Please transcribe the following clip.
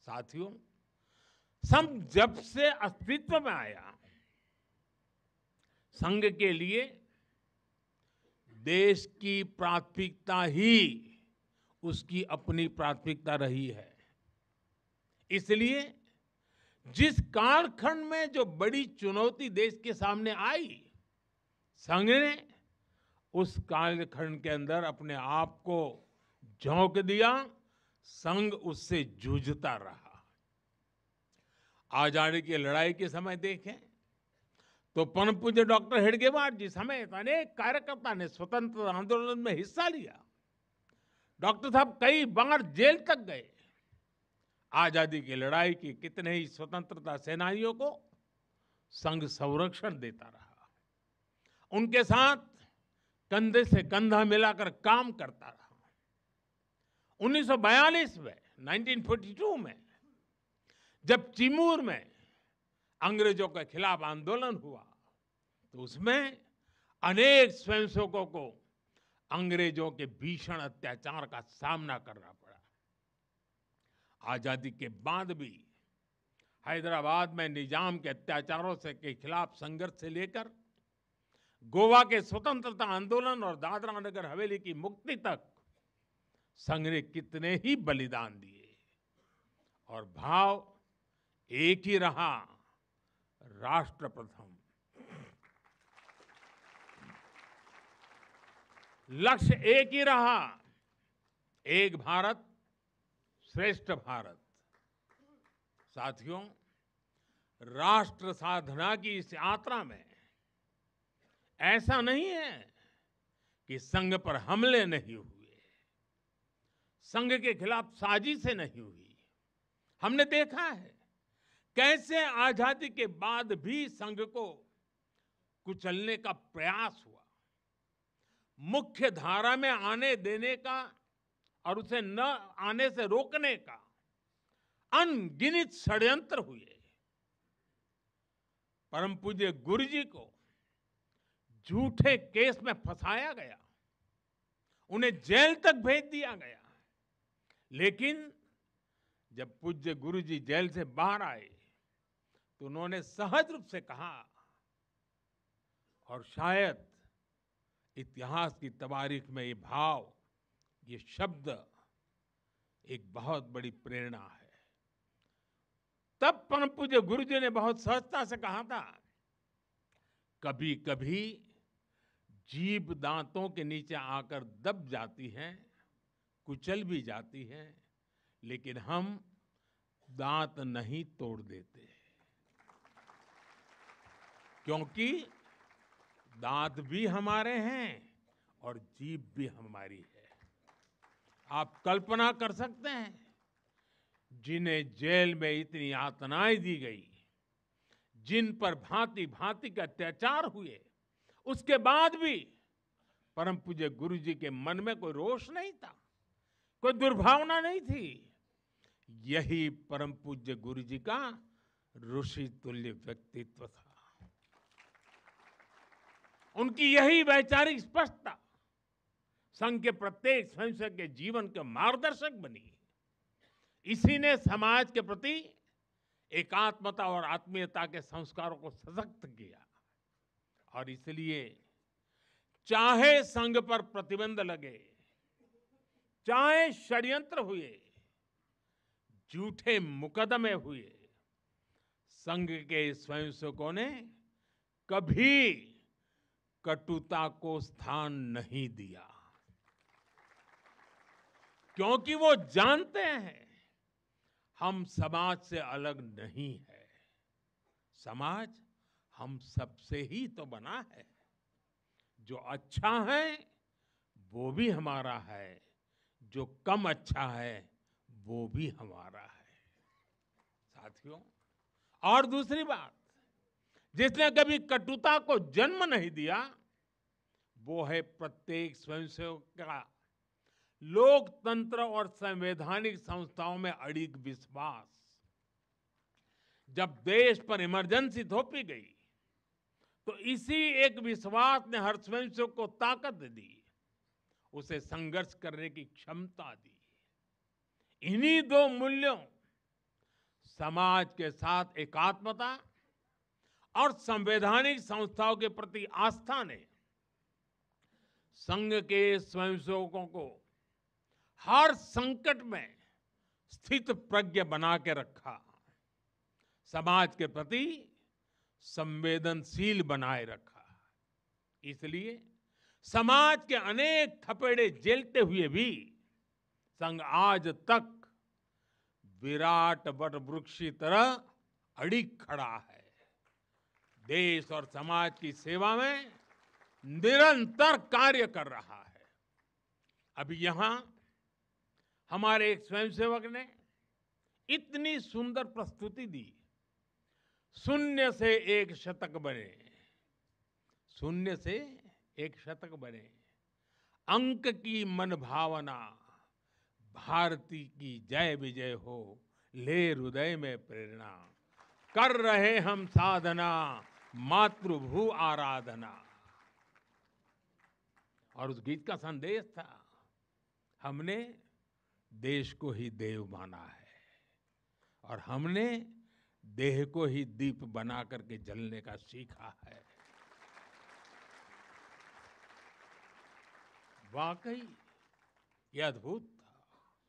साथियों, संघ जब से अस्तित्व में आया, संघ के लिए देश की प्राथमिकता ही उसकी अपनी प्राथमिकता रही है। इसलिए जिस कालखंड में जो बड़ी चुनौती देश के सामने आई, संघ ने उस कालखंड के अंदर अपने आप को झोंक दिया। संघ उससे जूझता रहा। आजादी की लड़ाई के समय देखें तो परम पूज्य डॉक्टर हेडगेवार जी समेत अनेक कार्यकर्ता ने स्वतंत्रता आंदोलन में हिस्सा लिया। डॉक्टर साहब कई बार जेल तक गए। आजादी की लड़ाई की कितने ही स्वतंत्रता सेनानियों को संघ संरक्षण देता रहा, उनके साथ कंधे से कंधा मिलाकर काम करता रहा। 1942 में 1942 में जब चिमूर में अंग्रेजों के खिलाफ आंदोलन हुआ तो उसमें अनेक स्वयंसेवकों को अंग्रेजों के भीषण अत्याचार का सामना करना पड़ा। आजादी के बाद भी हैदराबाद में निजाम के अत्याचारों से के खिलाफ संघर्ष से लेकर गोवा के स्वतंत्रता आंदोलन और दादरा नगर हवेली की मुक्ति तक संघ ने कितने ही बलिदान दिए और भाव एक ही रहा, राष्ट्र प्रथम। लक्ष्य एक ही रहा, एक भारत श्रेष्ठ भारत। साथियों, राष्ट्र साधना की इस यात्रा में ऐसा नहीं है कि संघ पर हमले नहीं हुए, संघ के खिलाफ साजिशें नहीं हुई। हमने देखा है कैसे आजादी के बाद भी संघ को कुचलने का प्रयास हुआ, मुख्य धारा में आने देने का और उसे न आने से रोकने का अनगिनत षड्यंत्र हुए। परम पूज्य गुरु जी को झूठे केस में फंसाया गया, उन्हें जेल तक भेज दिया गया। लेकिन जब पूज्य गुरु जी जेल से बाहर आए तो उन्होंने सहज रूप से कहा, और शायद इतिहास की तवारीख में ये भाव, ये शब्द एक बहुत बड़ी प्रेरणा है। तब परम पूज्य गुरु जी ने बहुत सहजता से कहा था, कभी कभी जीभ दांतों के नीचे आकर दब जाती है, कुचल भी जाती है, लेकिन हम दांत नहीं तोड़ देते, क्योंकि दांत भी हमारे हैं और जीभ भी हमारी है। आप कल्पना कर सकते हैं, जिन्हें जेल में इतनी यातनाएं दी गई, जिन पर भांति भांति के अत्याचार हुए, उसके बाद भी परम पूज्य गुरु जी के मन में कोई रोष नहीं था, कोई दुर्भावना नहीं थी। यही परम पूज्य गुरु जी का ऋषि तुल्य व्यक्तित्व था। उनकी यही वैचारिक स्पष्टता संघ के प्रत्येक स्वयंसेवक के जीवन के मार्गदर्शक बनी। इसी ने समाज के प्रति एकात्मता और आत्मीयता के संस्कारों को सशक्त किया। और इसलिए चाहे संघ पर प्रतिबंध लगे, चाहे षड्यंत्र हुए, झूठे मुकदमे हुए, संघ के स्वयंसेवकों ने कभी कटुता को स्थान नहीं दिया, क्योंकि वो जानते हैं हम समाज से अलग नहीं है। समाज हम सबसे ही तो बना है। जो अच्छा है वो भी हमारा है, जो कम अच्छा है वो भी हमारा है। साथियों, और दूसरी बात, जिसने कभी कटुता को जन्म नहीं दिया, वो है प्रत्येक स्वयंसेवक का लोकतंत्र और संवैधानिक संस्थाओं में अडिग विश्वास। जब देश पर इमरजेंसी थोपी गई तो इसी एक विश्वास ने हर स्वयंसेवक को ताकत दी, उसे संघर्ष करने की क्षमता दी। इन्हीं दो मूल्यों, समाज के साथ एकात्मता और संवैधानिक संस्थाओं के प्रति आस्था ने संघ के स्वयंसेवकों को हर संकट में स्थित प्रज्ञ बना के रखा, समाज के प्रति संवेदनशील बनाए रखा। इसलिए समाज के अनेक थपेड़े झेलते हुए भी संघ आज तक विराट वट वृक्ष की तरह अडिग खड़ा है। देश और समाज की सेवा में निरंतर कार्य कर रहा है। अभी यहां हमारे एक स्वयंसेवक ने इतनी सुंदर प्रस्तुति दी, शून्य से एक शतक बने, शून्य से एक शतक बने, अंक की मन भावना, भारती की जय विजय हो, ले हृदय में प्रेरणा, कर रहे हम साधना, मातृभू आराधना। और उस गीत का संदेश था, हमने देश को ही देव माना है और हमने देह को ही दीप बना करके जलने का सीखा है। वाकई ये अद्भुत